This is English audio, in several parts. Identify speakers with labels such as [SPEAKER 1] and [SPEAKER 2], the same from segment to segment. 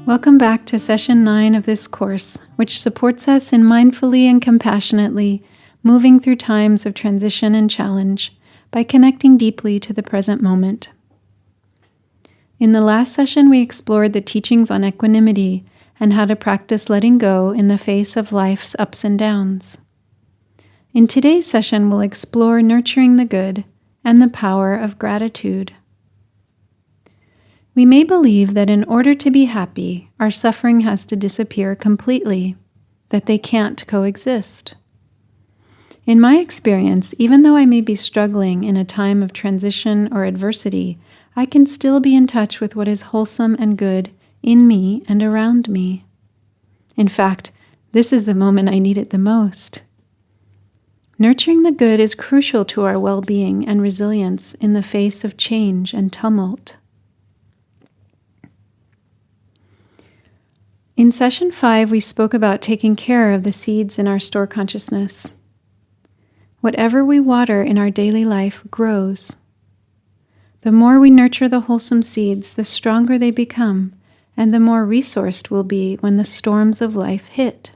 [SPEAKER 1] Welcome back to Session 9 of this course, which supports us in mindfully and compassionately moving through times of transition and challenge by connecting deeply to the present moment. In the last session, we explored the teachings on equanimity and how to practice letting go in the face of life's ups and downs. In today's session, we'll explore nurturing the good and the power of gratitude. We may believe that in order to be happy, our suffering has to disappear completely, that they can't coexist. In my experience, even though I may be struggling in a time of transition or adversity, I can still be in touch with what is wholesome and good in me and around me. In fact, this is the moment I need it the most. Nurturing the good is crucial to our well-being and resilience in the face of change and tumult. In Session 5, we spoke about taking care of the seeds in our store consciousness. Whatever we water in our daily life grows. The more we nurture the wholesome seeds, the stronger they become, and the more resourced we'll be when the storms of life hit.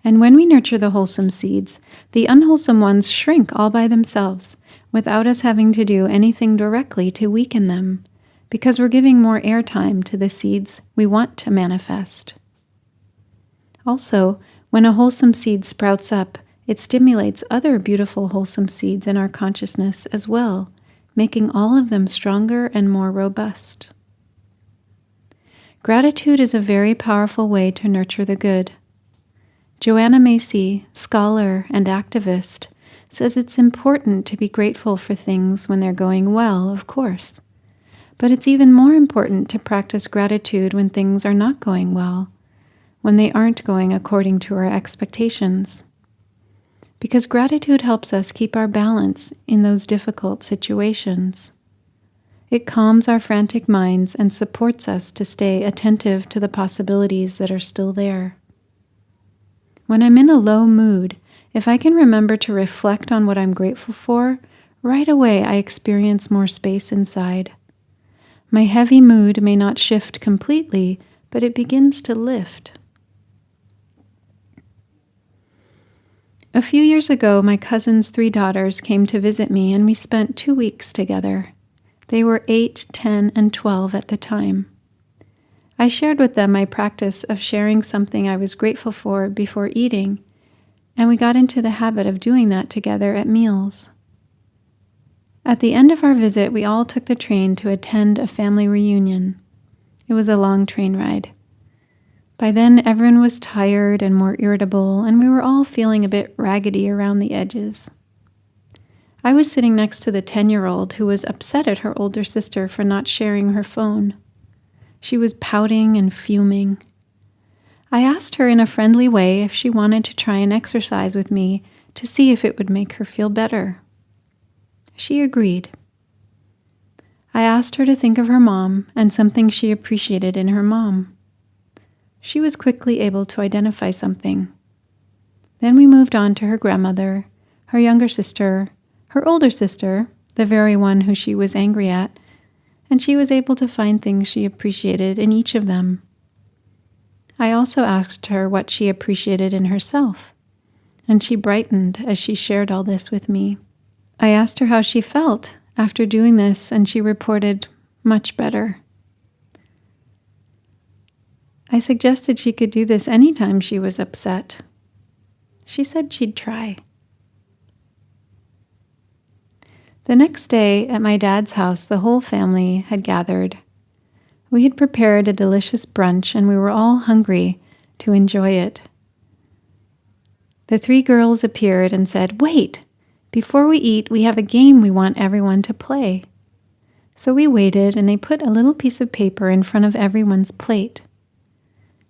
[SPEAKER 1] And when we nurture the wholesome seeds, the unwholesome ones shrink all by themselves, without us having to do anything directly to weaken them, because we're giving more airtime to the seeds we want to manifest. Also, when a wholesome seed sprouts up, it stimulates other beautiful wholesome seeds in our consciousness as well, making all of them stronger and more robust. Gratitude is a very powerful way to nurture the good. Joanna Macy, scholar and activist, says it's important to be grateful for things when they're going well, of course. But it's even more important to practice gratitude when things are not going well, when they aren't going according to our expectations. Because gratitude helps us keep our balance in those difficult situations. It calms our frantic minds and supports us to stay attentive to the possibilities that are still there. When I'm in a low mood, if I can remember to reflect on what I'm grateful for, right away I experience more space inside. My heavy mood may not shift completely, but it begins to lift. A few years ago, my cousin's 3 daughters came to visit me, and we spent 2 weeks together. They were 8, 10, and 12 at the time. I shared with them my practice of sharing something I was grateful for before eating, and we got into the habit of doing that together at meals. At the end of our visit, we all took the train to attend a family reunion. It was a long train ride. By then, everyone was tired and more irritable, and we were all feeling a bit raggedy around the edges. I was sitting next to the 10-year-old who was upset at her older sister for not sharing her phone. She was pouting and fuming. I asked her in a friendly way if she wanted to try an exercise with me to see if it would make her feel better. She agreed. I asked her to think of her mom and something she appreciated in her mom. She was quickly able to identify something. Then we moved on to her grandmother, her younger sister, her older sister, the very one who she was angry at, and she was able to find things she appreciated in each of them. I also asked her what she appreciated in herself, and she brightened as she shared all this with me. I asked her how she felt after doing this, and she reported much better. I suggested she could do this anytime she was upset. She said she'd try. The next day, at my dad's house, the whole family had gathered. We had prepared a delicious brunch, and we were all hungry to enjoy it. The 3 girls appeared and said, "Wait! Before we eat, we have a game we want everyone to play." So we waited, and they put a little piece of paper in front of everyone's plate.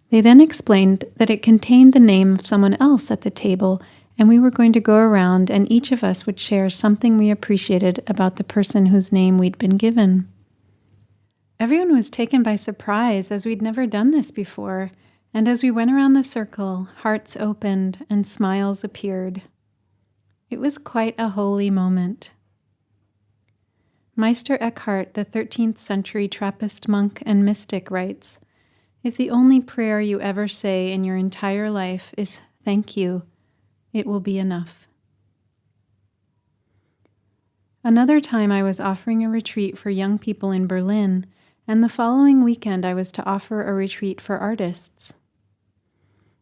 [SPEAKER 1] They then explained that it contained the name of someone else at the table, and we were going to go around and each of us would share something we appreciated about the person whose name we'd been given. Everyone was taken by surprise as we'd never done this before, and as we went around the circle, hearts opened and smiles appeared. It was quite a holy moment. Meister Eckhart, the 13th century Trappist monk and mystic, writes, "If the only prayer you ever say in your entire life is thank you, it will be enough." Another time I was offering a retreat for young people in Berlin, and the following weekend I was to offer a retreat for artists.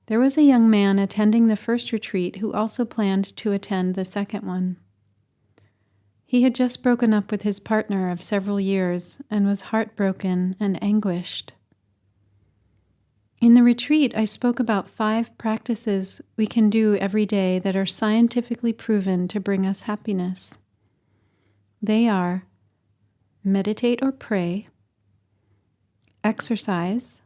[SPEAKER 1] There was a young man attending the first retreat who also planned to attend the second one. He had just broken up with his partner of several years and was heartbroken and anguished. In the retreat, I spoke about 5 practices we can do every day that are scientifically proven to bring us happiness. They are meditate or pray, exercise,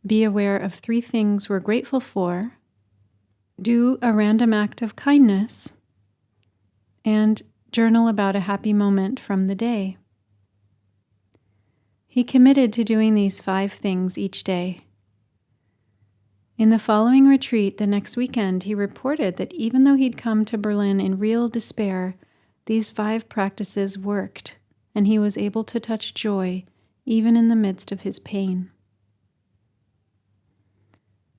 [SPEAKER 1] be aware of 3 things we're grateful for, do a random act of kindness, and journal about a happy moment from the day. He committed to doing these 5 things each day. In the following retreat the next weekend, he reported that even though he'd come to Berlin in real despair, these 5 practices worked, and he was able to touch joy even in the midst of his pain.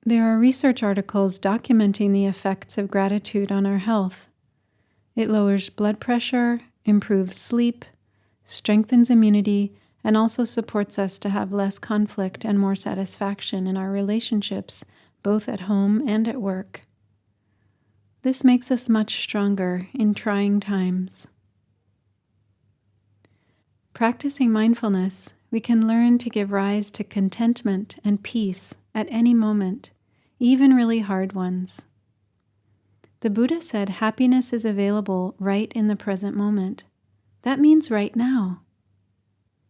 [SPEAKER 1] There are research articles documenting the effects of gratitude on our health. It lowers blood pressure, improves sleep, strengthens immunity, and also supports us to have less conflict and more satisfaction in our relationships, both at home and at work. This makes us much stronger in trying times. Practicing mindfulness, we can learn to give rise to contentment and peace at any moment, even really hard ones. The Buddha said happiness is available right in the present moment. That means right now.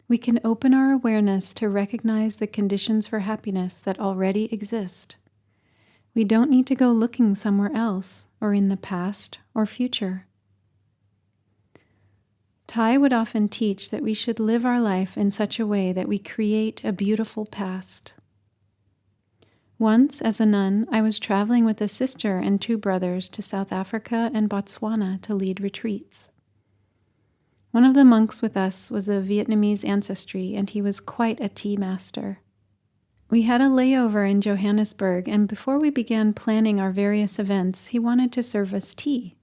[SPEAKER 1] We can open our awareness to recognize the conditions for happiness that already exist. We don't need to go looking somewhere else, or in the past or future. Tai would often teach that we should live our life in such a way that we create a beautiful past. Once, as a nun, I was traveling with a sister and 2 brothers to South Africa and Botswana to lead retreats. One of the monks with us was of Vietnamese ancestry, and he was quite a tea master. We had a layover in Johannesburg, and before we began planning our various events, he wanted to serve us tea.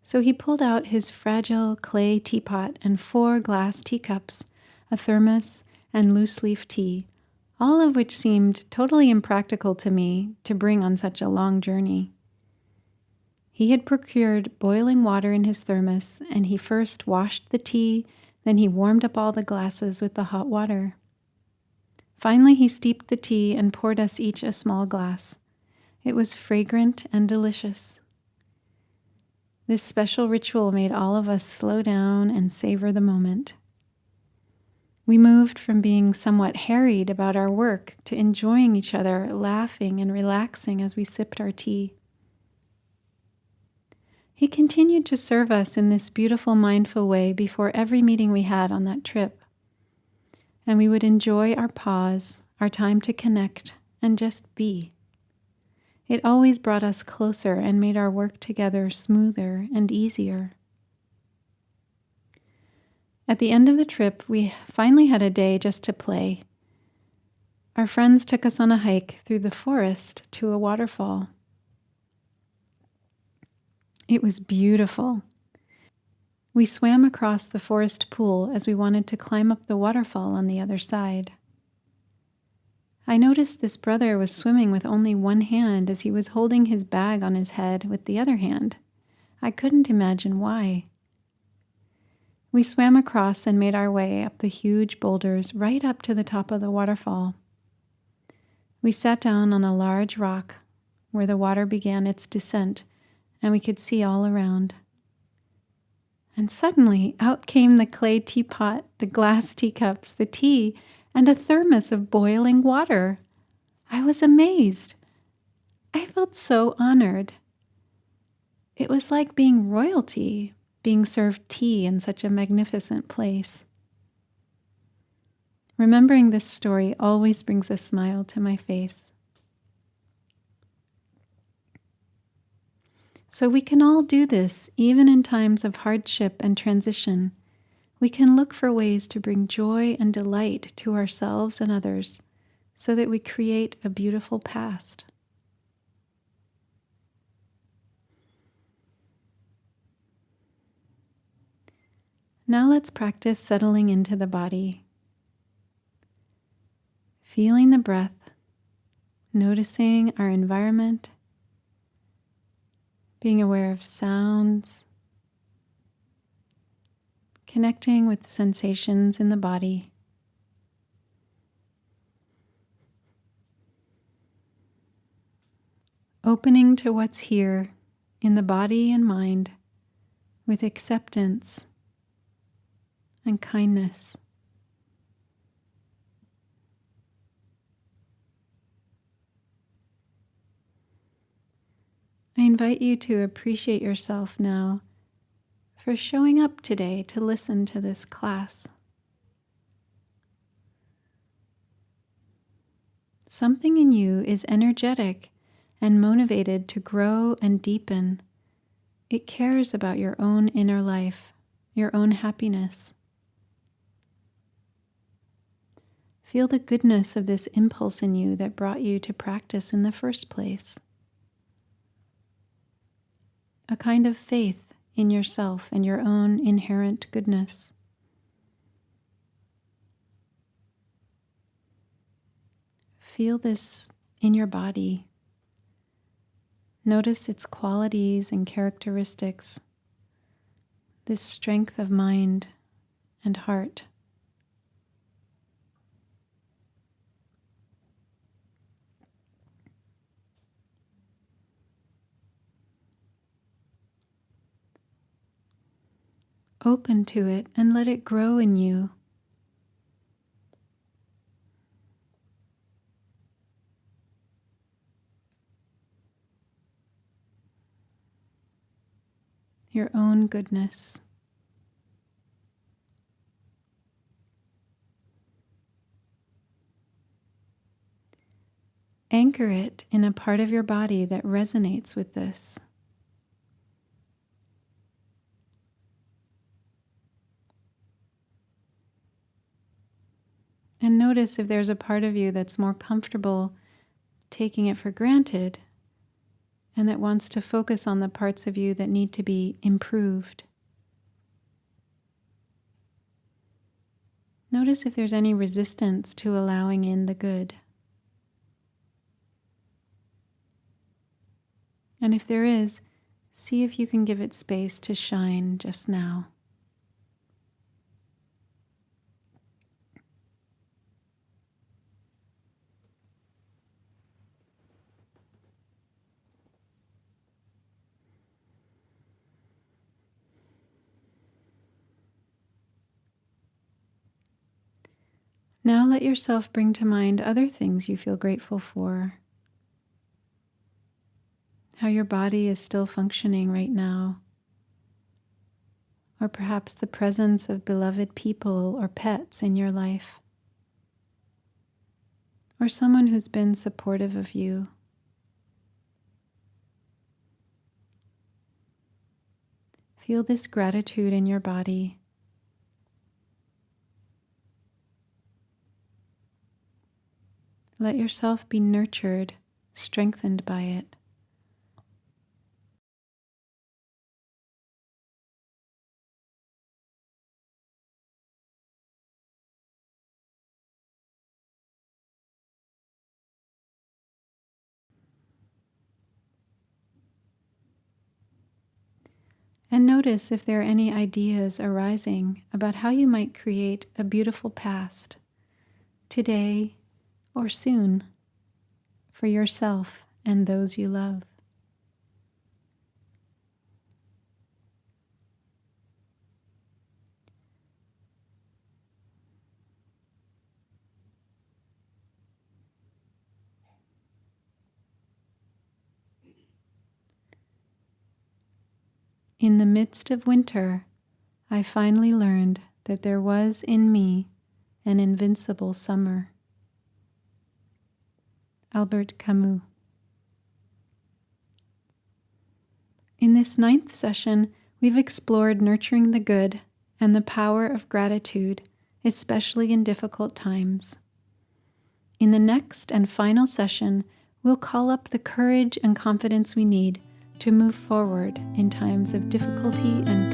[SPEAKER 1] So he pulled out his fragile clay teapot and 4 glass teacups, a thermos, and loose-leaf tea, all of which seemed totally impractical to me to bring on such a long journey. He had procured boiling water in his thermos, and he first washed the tea, then he warmed up all the glasses with the hot water. Finally, he steeped the tea and poured us each a small glass. It was fragrant and delicious. This special ritual made all of us slow down and savor the moment. We moved from being somewhat harried about our work to enjoying each other, laughing and relaxing as we sipped our tea. He continued to serve us in this beautiful, mindful way before every meeting we had on that trip. And we would enjoy our pause, our time to connect, and just be. It always brought us closer and made our work together smoother and easier. At the end of the trip, we finally had a day just to play. Our friends took us on a hike through the forest to a waterfall. It was beautiful. We swam across the forest pool as we wanted to climb up the waterfall on the other side. I noticed this brother was swimming with only one hand as he was holding his bag on his head with the other hand. I couldn't imagine why. We swam across and made our way up the huge boulders right up to the top of the waterfall. We sat down on a large rock where the water began its descent, and we could see all around. And suddenly out came the clay teapot, the glass teacups, the tea, and a thermos of boiling water. I was amazed. I felt so honored. It was like being royalty, being served tea in such a magnificent place. Remembering this story always brings a smile to my face. So we can all do this even in times of hardship and transition. we can look for ways to bring joy and delight to ourselves and others so that we create a beautiful past. Now let's practice settling into the body. Feeling the breath, noticing our environment, being aware of sounds, connecting with sensations in the body. Opening to what's here in the body and mind with acceptance and kindness. I invite you to appreciate yourself now for showing up today to listen to this class. Something in you is energetic and motivated to grow and deepen. It cares about your own inner life, your own happiness. Feel the goodness of this impulse in you that brought you to practice in the first place. A kind of faith in yourself and your own inherent goodness. Feel this in your body. Notice its qualities and characteristics, this strength of mind and heart. Open to it and let it grow in you. Your own goodness. Anchor it in a part of your body that resonates with this. And notice if there's a part of you that's more comfortable taking it for granted and that wants to focus on the parts of you that need to be improved. Notice if there's any resistance to allowing in the good. And if there is, see if you can give it space to shine just now. Now let yourself bring to mind other things you feel grateful for. How your body is still functioning right now. Or perhaps the presence of beloved people or pets in your life. Or someone who's been supportive of you. Feel this gratitude in your body. Let yourself be nurtured, strengthened by it. And notice if there are any ideas arising about how you might create a beautiful past, today or soon, for yourself and those you love. In the midst of winter, I finally learned that there was in me an invincible summer. Albert Camus. In this 9th session, we've explored nurturing the good and the power of gratitude, especially in difficult times. In the next and final session, we'll call up the courage and confidence we need to move forward in times of difficulty and